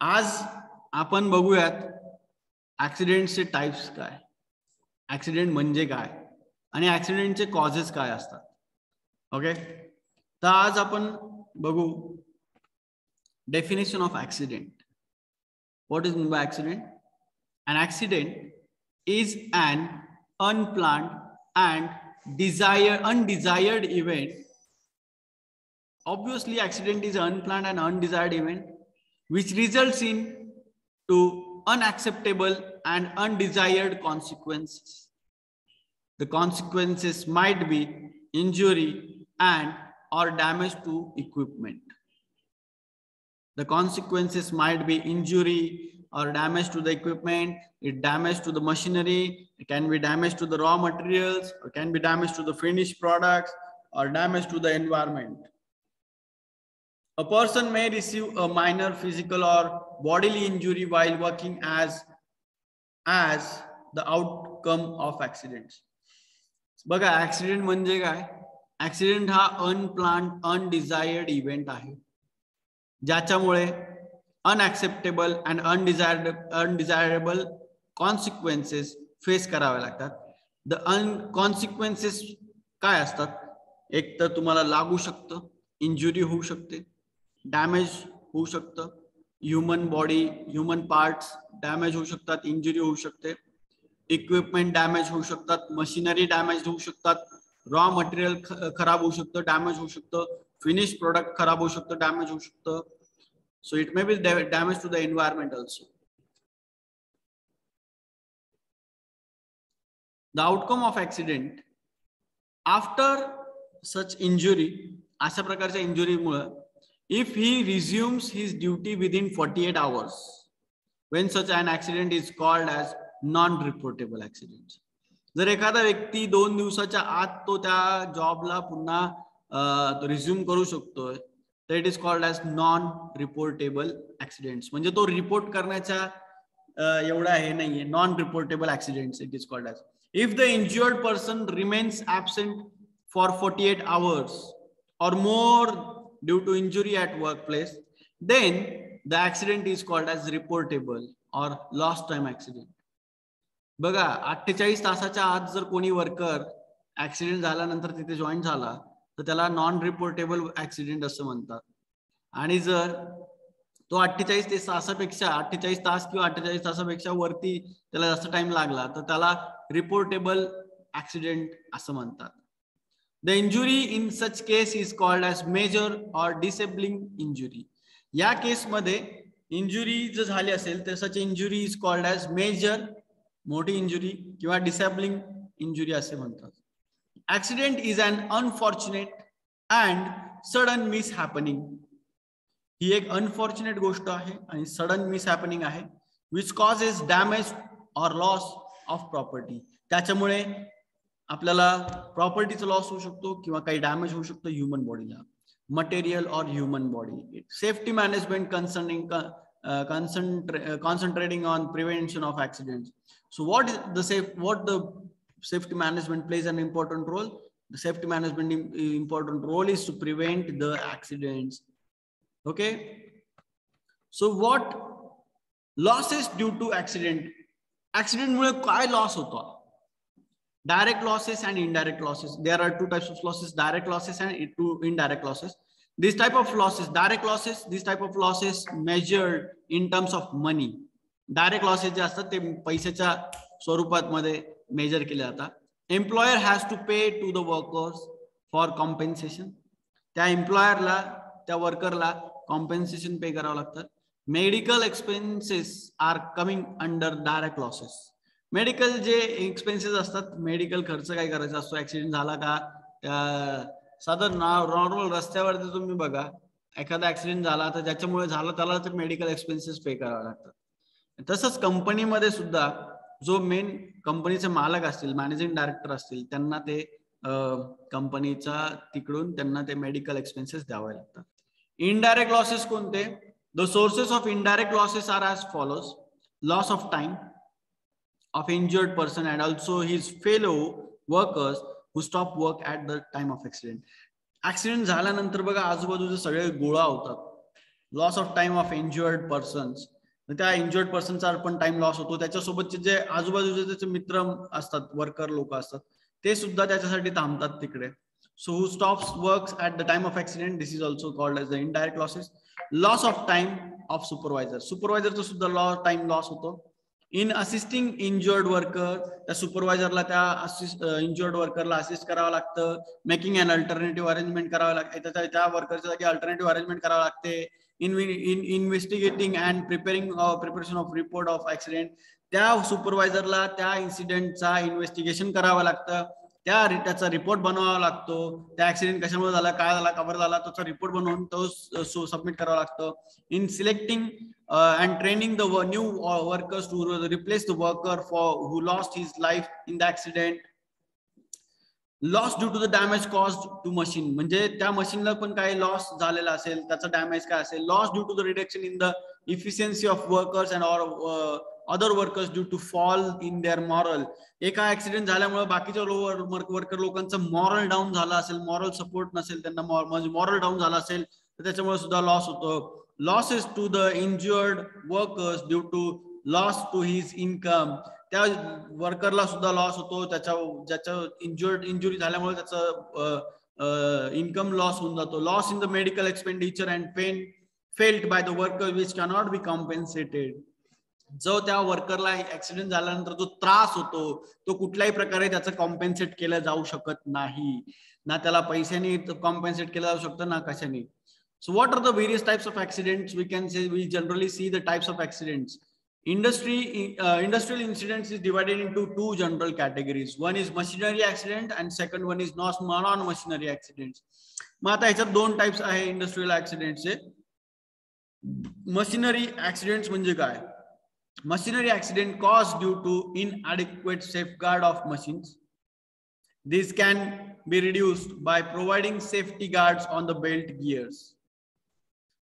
आज आपण बघूयात ऍक्सिडेंटचे टाइप्स काय, ऍक्सिडेंट म्हणजे काय आणि ऍक्सिडेंटचे कॉजेस काय असतात. ओके, तर आज आपण बघू definition of accident. What is mean by accident? An accident is an unplanned and undesired event. Obviously, accident is an unplanned and undesired event which results in to unacceptable and undesired consequences. The consequences might be injury and or damage to equipment. The consequences might be injury or damage to the equipment, damage to the machinery, it can be damage to the raw materials, or can be damage to the finished products, or damage to the environment. A person may receive a minor physical or bodily injury while working as the outcome of accidents. बघा, accident म्हणजे काय? Accident हा unplanned अनडिझायर्ड event आहे ज्याच्यामुळे अनऍक्सेप्टेबल and अनडिझायरेबल consequences face करावे लागतात. The consequences काय असतात? एक तर तुम्हाला लागू शकतं, इंजुरी होऊ शकते, डॅमेज होऊ शकतं, human body human parts damage होऊ शकतात, इंजुरी होऊ शकते, इक्विपमेंट डॅमेज होऊ शकतात, मशिनरी डॅमेज होऊ शकतात, रॉ मटेरियल खराब होऊ शकतं, डॅमेज होऊ शकतं, फिनिश प्रोडक्ट खराब होऊ शकतं, डॅमेज होऊ शकतं. So it may be damage to the environment also. The outcome of accident after such injury, अशा प्रकारच्या इंजुरी मुळे, if he resumes his duty within 48 hours, when such an accident is called as non-reportable accident. जर एखादा व्यक्ती 2 दिवसाच्या आत तो त्या जॉबला पुन्हा रिझ्यूम करू शकतोय, तर it is called as non reportable accidents. म्हणजे तो रिपोर्ट करण्याच्या एवढा हे नाहीये. Non reportable accidents it is called as. If the injured person remains absent for 48 hours or more due to injury at workplace, then the accident is called as reportable or lost time accident. बघा, 48 तासाच्या आत जर कोणी worker accident झाल्यानंतर तिथे join झाला तर त्याला नॉन रिपोर्टेबल ऍक्सिडेंट असं म्हणतात. आणि जर तो 48 तास किंवा 48 तासापेक्षा वरती त्याला जास्त टाइम लागला तर त्याला रिपोर्टेबल ऍक्सिडेंट असं म्हणतात. The injury in such case is called as major or disabling injury. या केसमध्ये इंजुरी जर झाली असेल तर such injury is called as major, मोठी इंजुरी, किंवा डिसेबलिंग इंजुरी असे म्हणतात. Accident is an unfortunate and sudden mishappening. ही एक अनफॉर्च्युनेट गोष्ट आहे आणि सडन मिस हॅपनिंग आहे, which causes damage or loss of property. त्याच्यामुळे आपल्याला प्रॉपर्टीचा लॉस होऊ शकतो किंवा काही डॅमेज होऊ शकतो ह्युमन बॉडीला, material or human body. Safety management concentrating on prevention of accidents. So what the safety management plays an important role? The safety management important role is to prevent the accidents. Okay, so what losses due to accident? Accident मुळे काय loss होतो? Direct losses and indirect losses. There are two types of losses: direct losses and two indirect losses. This type of losses, direct losses, this type of losses measured in terms of money. Direct losses जे असतात ते पैशाच्या स्वरूपात मध्ये measure केले जातात. Employer has to pay to the workers for compensation. त्या एम्प्लॉयरला त्या वर्करला कॉम्पेन्सेशन पे करावं लागतं. Medical expenses are coming under direct losses. Medical जे एक्सपेन्सेस असतात, मेडिकल खर्च काय करायचा असतो, ऍक्सिडेंट झाला का, साधारण नॉर्मल रस्त्यावरती तुम्ही बघा, एखादा ऍक्सिडेंट झाला तर ज्याच्यामुळे झाला त्याला तर मेडिकल एक्सपेन्सेस पे करावे लागतात. तसंच कंपनीमध्ये सुद्धा जो मेन कंपनीचे मालक असतील, मॅनेजिंग डायरेक्टर असतील, त्यांना ते कंपनीचा तिकडून त्यांना ते मेडिकल एक्सपेन्सेस द्यावे लागतात. इनडायरेक्ट लॉसेस कोणते? The sources of indirect losses are as follows: loss of time of injured person and also his fellow workers who stop work at the time of accident. Accident झाल्यानंतर बघा आजूबाजूचे सगळे गोळा होतात, loss of time of injured persons, त्या injured पर्सनचा पण time loss होतो. त्याच्यासोबतचे जे आजूबाजूचे त्याचे मित्र असतात, वर्कर लोक असतात, ते सुद्धा त्याच्यासाठी थांबतात तिकडे. So who stops works at the time of accident, this is also called as the indirect losses. Loss of time of supervisor, supervisorचा सुद्धा टाइम लॉस होतो. इन असिस्टिंग इंज्युअर्ड वर्कर, त्या सुपरवायझरला त्या इंज्युअर्ड वर्करला असिस्ट करावं लागतं. मेकिंग अन alternative arrangement करावं लागतं, त्या वर्करच्या जागी अल्टरनेटिव्ह अरेंजमेंट करावं लागते. In investigating and preparation of report of accident, त्या सुपरवायझरला त्या इन्सिडेंटचा इन्व्हेस्टिगेशन करावं लागतं, त्याचा रिपोर्ट बनवावा लागतो. त्या ऍक्सिडेंट कशामुळे झाला, काय झाला, कव्हर झाला, त्याचा रिपोर्ट बनवून तो सबमिट करावा लागतो. In selecting and training the new workers to replace the worker who lost his life in the accident. Loss due to the damage caused to machine, म्हणजे त्या मशीनला पण काही लॉस झालेला असेल, त्याचा डॅमेज काय असेल. Loss due to the reduction in the efficiency of workers and other workers due to fall in their morale, एका ऍक्सिडेंट झाल्यामुळे बाकीच्या वर्कर लोकांचं मॉरल डाऊन झालं असेल, मॉरल सपोर्ट नसेल त्यांना, म्हणजे मॉरल डाऊन झाला असेल तर त्याच्यामुळे सुद्धा लॉस होतो. Losses to the injured workers due to loss to his income, त्या वर्करला सुद्धा लॉस होतो, ज्याच्या इंजुरी झाल्यामुळे त्याचा इन्कम लॉस होऊन जातो. Loss in the medical expenditure and pain felt by the worker which cannot be compensated, जो त्या वर्करला ऍक्सिडेंट झाल्यानंतर जो त्रास होतो तो कुठल्याही प्रकारे त्याचं कॉम्पेन्सेट केलं जाऊ शकत नाही, ना त्याला पैशाने कॉम्पेन्सेट केलं जाऊ शकतं ना कशाने. So what are the various types of accidents? We can say, we generally see the types of accidents. Industrial incidents is divided into two general categories. One is machinery accident and second one is non-machinery accidents. मग आता ह्याच्यात दोन types आहे industrial ऍक्सिडेंटचे. Machinery accidents म्हणजे काय? Machinery accident caused due to inadequate safeguard of machines. This can be reduced by providing safety guards on the belt gears.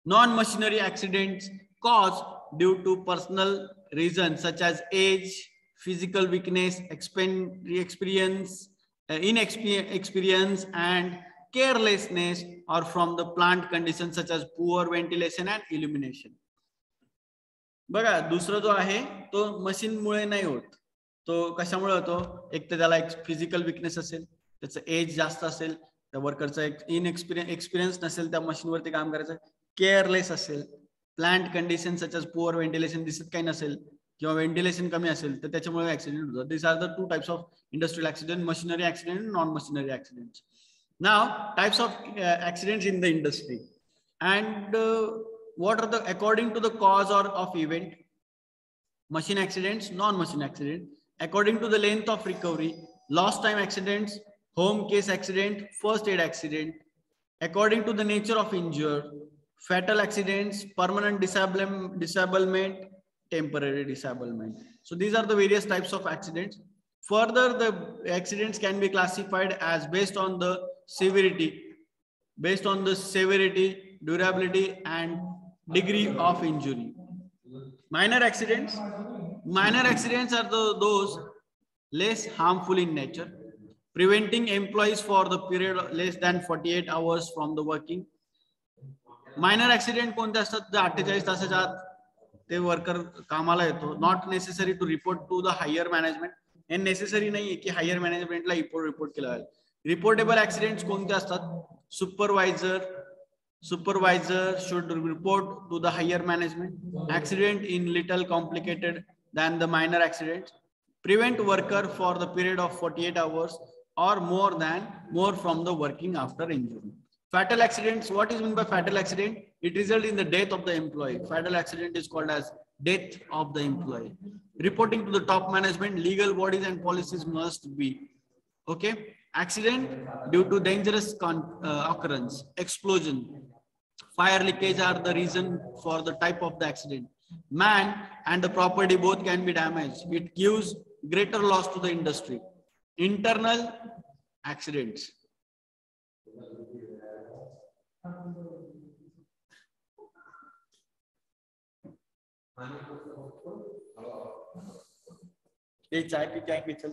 Non-machinery accidents caused due to personal reasons such as age, physical weakness, inexperience and carelessness, or from the plant conditions such as poor ventilation and illumination. बघा, दुसरा जो आहे तो machine मुळे नाही होत, तो कशामुळे होतो? एक तर त्याला एक फिजिकल विकनेस असेल, त्याचं एज जास्त असेल, त्या वर्करचा एक एक्सपिरियन्स नसेल त्या मशीनवरती काम करायचं, केअरलेस असेल, plant condition such as poor ventilation दिसत काही नसेल किंवा व्हेंटिलेशन कमी असेल तर त्याच्यामुळे ऍक्सिडेंट होतात. This are the two types of industrial accident, machinery accident, non machinery accident. Now types of accidents in the industry and what are the, according to the cause or of event: machine accidents, non-machine accident, according to the length of recovery, lost time accidents, home case accident, first aid accident, according to the nature of injury, fatal accidents, permanent disablement, temporary disablement. So these are the various types of accidents. Further, the accidents can be classified as based on the severity, durability and degree of injury. Minor accidents are those less harmful in nature, preventing employees for the period less than 48 hours from the working. Minor accident कोणते असतात? 48 तासाच्या आत ते worker कामाला येतो. Not necessary to report to the higher management, हे necessary नाहीये की हायर मॅनेजमेंटला रिपोर्ट केला जाईल. रिपोर्टेबल ऍक्सिडेंट्स कोणते असतात? Supervisor should report to the higher management. Accident in little complicated than the minor accidents. Prevent worker for the period of 48 hours or more from the working after injury. Fatal accidents, what is meant by fatal accident? It results in the death of the employee. Fatal accident is called as death of the employee. Reporting to the top management, legal bodies and policies must be. Okay. Accident due to dangerous occurrence, explosion, fire leakage are the reason for the type of the accident. Man and the property both can be damaged. It gives greater loss to the industry. Internal accidents. Chai P चल